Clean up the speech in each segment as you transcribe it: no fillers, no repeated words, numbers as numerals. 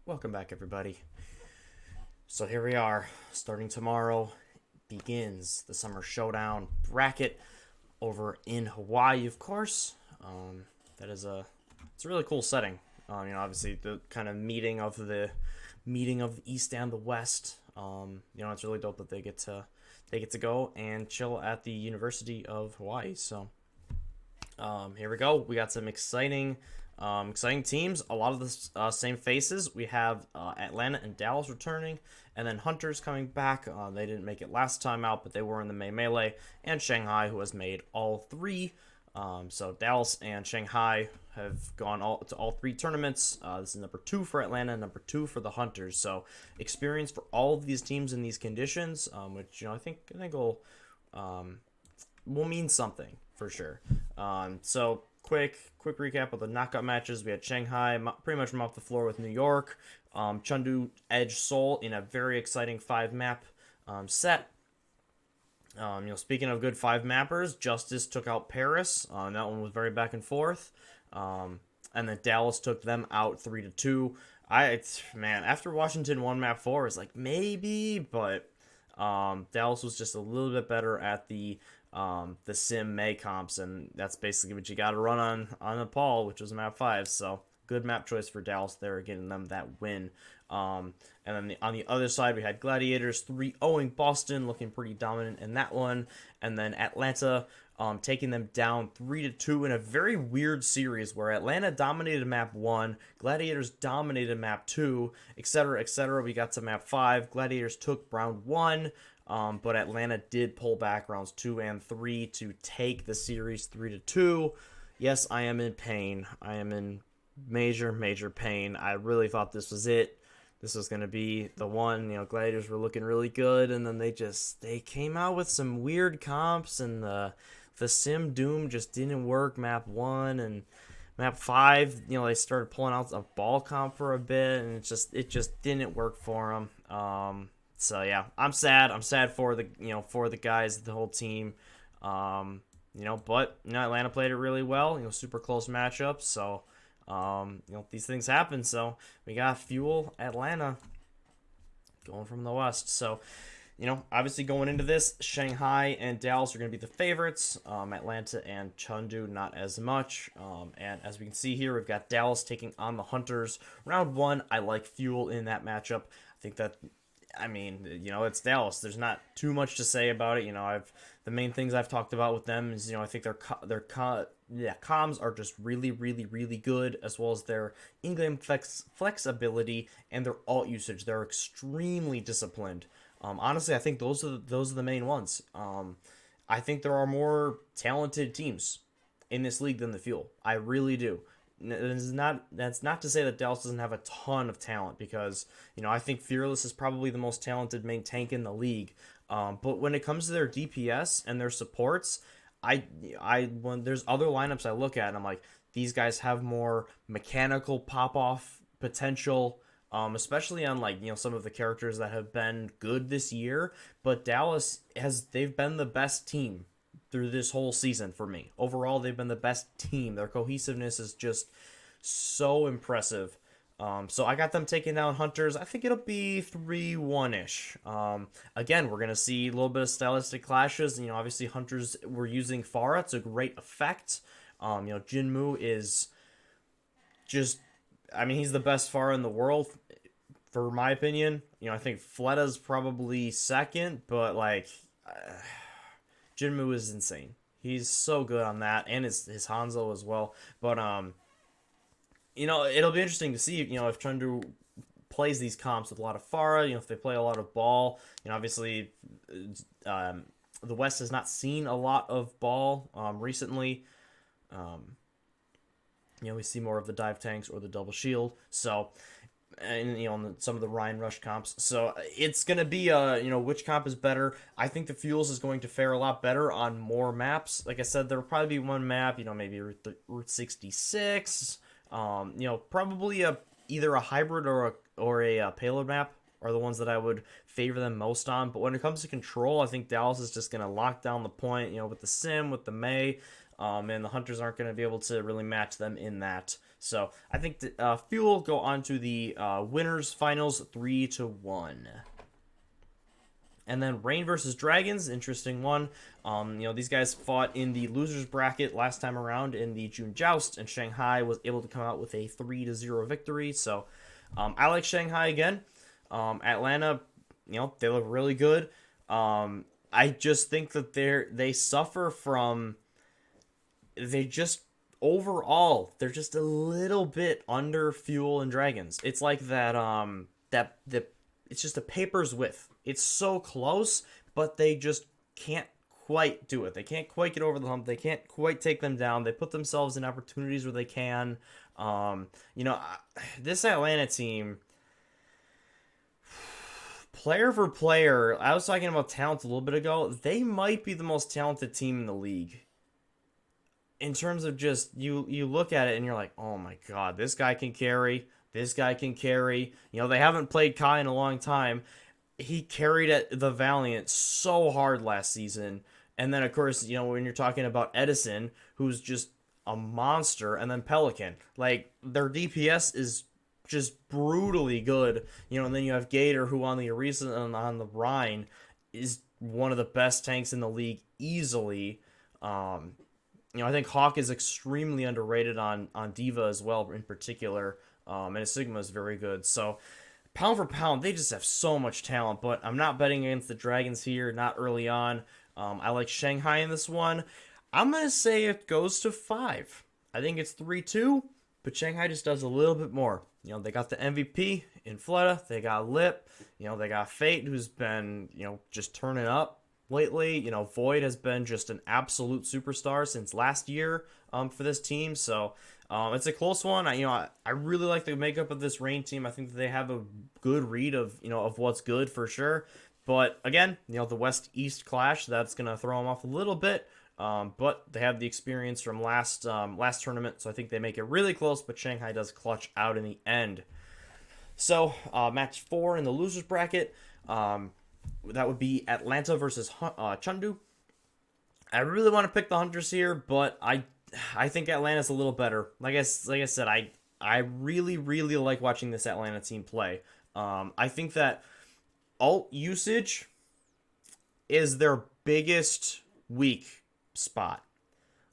Welcome back, everybody. So here we are. Starting tomorrow begins the Summer Showdown bracket over in Hawaii, of course. That is it's a really cool setting. Obviously the kind of meeting of the East and the West. It's really dope that they get to go and chill at the University of Hawaii. So here we go. We got some exciting teams. A lot of the same faces. We have Atlanta and Dallas returning, and then Hunters coming back. They didn't make it last time out, but they were in the May Melee, and Shanghai, who has made all three. So Dallas and Shanghai have gone to all three tournaments. This is number 2 for Atlanta, number 2 for the Hunters. So experience for all of these teams in these conditions, which I think will mean something for sure. So quick recap of the knockout matches. We had Shanghai pretty much off the floor with New York. Chengdu edged Seoul in a very exciting 5-map set. Speaking of good 5-mappers, Justice took out Paris. That one was very back and forth. And then Dallas took them out 3-2. After Washington won map 4, it's like maybe, but Dallas was just a little bit better at the sim May comps, and that's basically what you got to run on Nepal, which was map 5. So good map choice for Dallas there, getting them that win. And then on the other side, we had Gladiators 3-0ing Boston, looking pretty dominant in that one. And then Atlanta taking them down 3-2 in a very weird series where Atlanta dominated map 1, Gladiators dominated map 2, etc., etc. We got to map 5. Gladiators took round 1, but Atlanta did pull back rounds 2 and 3 to take the series 3-2. Yes, I am in pain. I am in major pain. I really thought this was it. This was going to be the one. Gladiators were looking really good, and then they came out with some weird comps, and the sim doom just didn't work map 1 and map 5. They started pulling out a ball comp for a bit, and it just didn't work for them. So yeah, I'm sad for the guys, the whole team. But Atlanta played it really well. Super close matchups. So these things happen. So we got Fuel Atlanta going from the West. So obviously going into this, Shanghai and Dallas are going to be the favorites. Atlanta and Chengdu not as much. And as we can see here, we've got Dallas taking on the Hunters. Round 1, I like Fuel in that matchup. I think that, it's Dallas. There's not too much to say about it. The main things I've talked about with them is, I think their comms are just really good, as well as their in-game flexibility and their ult usage. They're extremely disciplined. Honestly, I think those are the main ones. I think there are more talented teams in this league than the Fuel. I really do. That's not to say that Dallas doesn't have a ton of talent, because I think Fearless is probably the most talented main tank in the league. But when it comes to their DPS and their supports, when there's other lineups I look at and I'm like, these guys have more mechanical pop off potential. Especially on some of the characters that have been good this year, but they've been the best team through this whole season for me. Overall, they've been the best team. Their cohesiveness is just so impressive. So I got them taking down Hunters. I think it'll be 3-1-ish. Again, we're going to see a little bit of stylistic clashes. Obviously Hunters were using Pharah. It's a great effect. Jinmu is just, he's the best Pharah in the world, for my opinion. I think Fletta's probably second, but Jinmu is insane. He's so good on that, and his Hanzo as well. But it'll be interesting to see if Chengdu plays these comps with a lot of Pharah. If they play a lot of ball. Obviously, the West has not seen a lot of ball recently. We see more of the dive tanks or the double shield. So, and some of the Ryan Rush comps. So it's gonna be which comp is better. I think the Fuels is going to fare a lot better on more maps. Like I said, there'll probably be one map. Maybe Route 66. Probably either a hybrid or a payload map are the ones that I would favor them most on. But when it comes to control, I think Dallas is just gonna lock down the point. With the Sim, with the May. And the Hunters aren't going to be able to really match them in that. So I think Fuel go on to the winners finals 3-1. And then Rain versus Dragons, interesting one. These guys fought in the losers bracket last time around in the June Joust, and Shanghai was able to come out with a 3-0 victory. So I like Shanghai again. Atlanta, they look really good. I just think that they suffer from, they're just a little bit under Fuel and Dragons. It's like it's just a paper's width. It's so close, but they just can't quite do it. They can't quite get over the hump. They can't quite take them down. They put themselves in opportunities where they can. This Atlanta team, player for player, I was talking about talent a little bit ago. They might be the most talented team in the league. In terms of just, you look at it and you're like, oh my god, this guy can carry. This guy can carry. They haven't played Kai in a long time. He carried at the Valiant so hard last season. And then, of course, when you're talking about Edison, who's just a monster, and then Pelican, like, their DPS is just brutally good. And then you have Gator, who on the Orisa and on the Rhine is one of the best tanks in the league easily. I think Hawk is extremely underrated on Diva as well, in particular. And his Sigma is very good. So, pound for pound, they just have so much talent. But I'm not betting against the Dragons here, not early on. I like Shanghai in this one. I'm going to say it goes to 5. I think it's 3-2, but Shanghai just does a little bit more. They got the MVP in Fleta. They got Lip. They got Fate, who's been, just turning up lately. Void has been just an absolute superstar since last year for this team. So it's a close one. I really like the makeup of this Rain team. I think that they have a good read of what's good for sure. But again, the West-East clash, that's going to throw them off a little bit. But they have the experience from last tournament, so I think they make it really close, but Shanghai does clutch out in the end. So, match 4 in the losers bracket, that would be Atlanta versus Chengdu. I really want to pick the Hunters here, but I think Atlanta's a little better. Like I said, I really, really like watching this Atlanta team play. I think that ult usage is their biggest weak spot.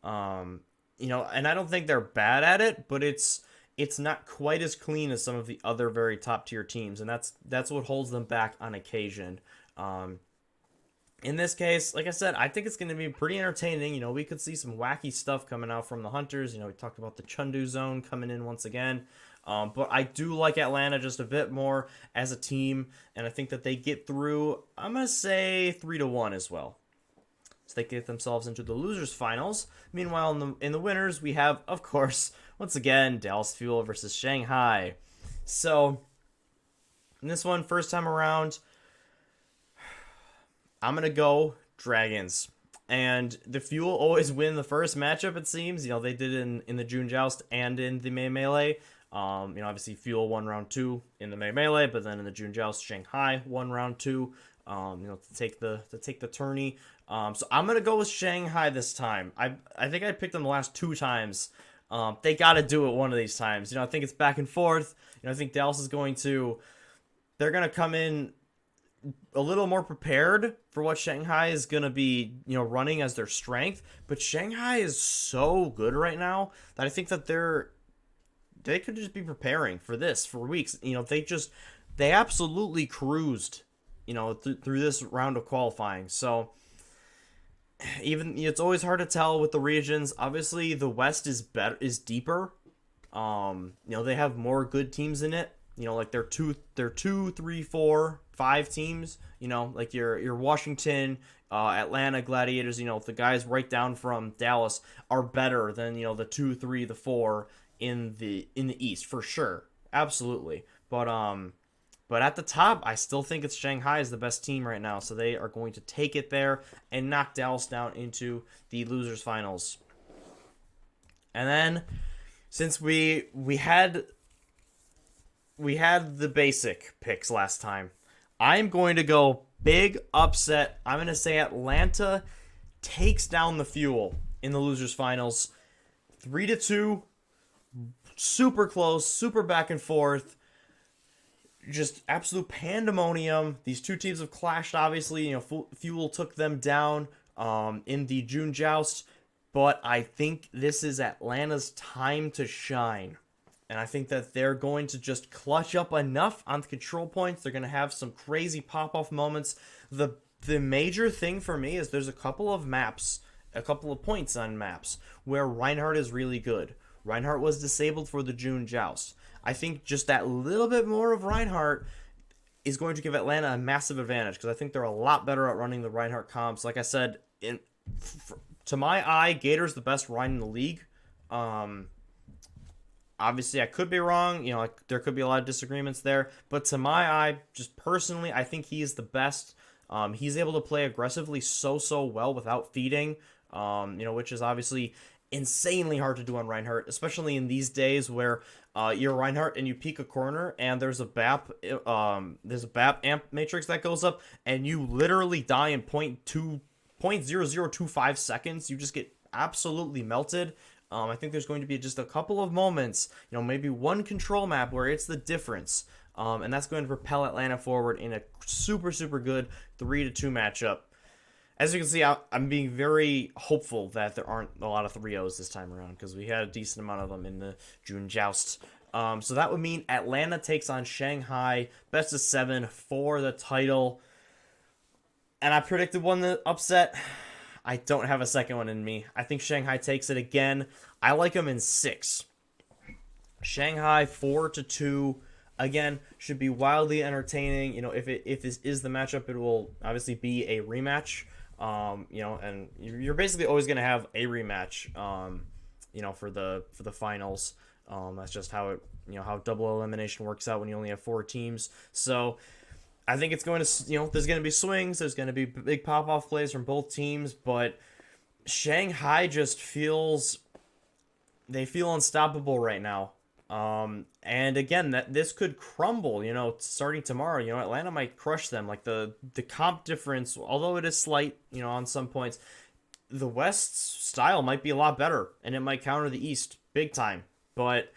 And I don't think they're bad at it, but it's not quite as clean as some of the other very top tier teams, and that's what holds them back on occasion. In this case, like I said, I think it's going to be pretty entertaining. We could see some wacky stuff coming out from the Hunters. We talked about the Chengdu zone coming in once again. But I do like Atlanta just a bit more as a team, and I think that they get through, I'm going to say 3-1 as well. So they get themselves into the losers finals. Meanwhile, in the winners, we have, of course, once again, Dallas Fuel versus Shanghai. So, in this one, first time around, I'm going to go Dragons. And the Fuel always win the first matchup, it seems. They did it in the June Joust and in the May Melee. Obviously Fuel won round 2 in the May Melee, but then in the June Joust, Shanghai won round 2. To take the tourney. So I'm gonna go with Shanghai this time. I think I picked them the last 2 times. They got to do it one of these times. I think it's back and forth. I think Dallas is they're gonna come in a little more prepared for what Shanghai is gonna be, running as their strength. But Shanghai is so good right now that I think that they could just be preparing for this for weeks. They absolutely cruised, through this round of qualifying. So it's always hard to tell with the regions. Obviously, the West is deeper. They have more good teams in it. Like they're 2, 3, 4, 5 teams. Like your Washington, Atlanta Gladiators. The guys right down from Dallas are better than the 2, 3, the 4 in the East for sure, absolutely. But at the top, I still think it's Shanghai is the best team right now, so they are going to take it there and knock Dallas down into the losers finals. And then, since we had the basic picks last time, I'm going to go big upset. I'm going to say Atlanta takes down the Fuel in the losers finals, 3-2. super close, super back and forth, just absolute pandemonium. These two teams have clashed, obviously. Fuel took them down in the June joust, but I think this is Atlanta's time to shine. And I think that they're going to just clutch up enough on the control points. They're going to have some crazy pop-off moments. The major thing for me is there's a couple of points on maps where Reinhardt is really good. Reinhardt was disabled for the June joust. I think just that little bit more of Reinhardt is going to give Atlanta a massive advantage because I think they're a lot better at running the Reinhardt comps. Like I said, to my eye, Gator's the best Rein in the league. Obviously, I could be wrong. There could be a lot of disagreements there. But to my eye, just personally, I think he is the best. He's able to play aggressively so well without feeding, which is obviously insanely hard to do on Reinhardt, especially in these days where you're Reinhardt and you peek a corner and there's a BAP amp matrix that goes up and you literally die in 0.0025 seconds. You just get absolutely melted. I think there's going to be just a couple of moments, maybe one control map where it's the difference. And that's going to propel Atlanta forward in a super good 3-2 matchup. As you can see, I'm being very hopeful that there aren't a lot of 3-0s this time around because we had a decent amount of them in the June joust. So that would mean Atlanta takes on Shanghai, best of 7 for the title. And I predicted one upset. I don't have a second one in me. I think Shanghai takes it again. I like them in 6. Shanghai 4-2. Again, should be wildly entertaining. If this is the matchup, it will obviously be a rematch. And you're basically always going to have a rematch. For the finals. That's just how how double elimination works out when you only have 4 teams. So I think it's going to, there's going to be swings. There's going to be big pop-off plays from both teams. But Shanghai just feel unstoppable right now. And again, that this could crumble, starting tomorrow. Atlanta might crush them. Like the comp difference, although it is slight, on some points, the West's style might be a lot better, and it might counter the East big time. But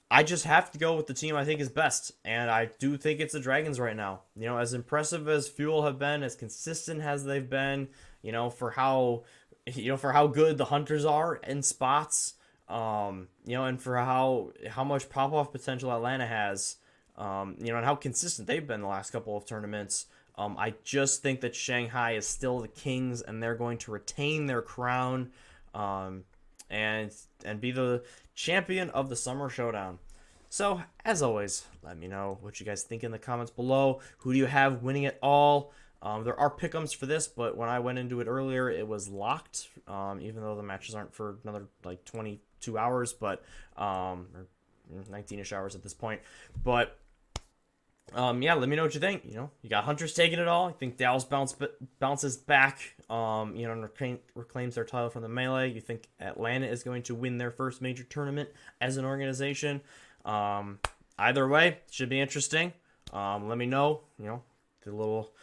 I just have to go with the team I think is best, and I do think it's the Dragons right now. As impressive as Fuel have been, as consistent as they've been, for how good the Hunters are in spots, and for how much pop-off potential Atlanta has, and how consistent they've been the last couple of tournaments. I just think that Shanghai is still the kings, and they're going to retain their crown, and be the champion of the Summer Showdown. So, as always, let me know what you guys think in the comments below. Who do you have winning it all? There are pick'ems for this, but when I went into it earlier, it was locked, even though the matches aren't for another, 22 hours, but, or 19-ish hours at this point. But, yeah, let me know what you think. You got Hunters taking it all. I think Dallas bounces back, and reclaims their title from the Melee. You think Atlanta is going to win their first major tournament as an organization. Either way, should be interesting. Let me know, do a little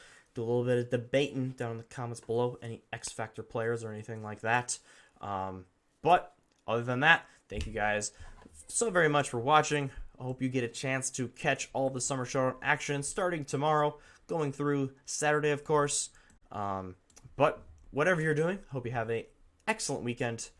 bit of debating down in the comments below. Any X Factor players or anything like that. But other than that, thank you guys so very much for watching. I hope you get a chance to catch all the Summer Showdown action starting tomorrow, going through Saturday, of course. But whatever you're doing, hope you have an excellent weekend.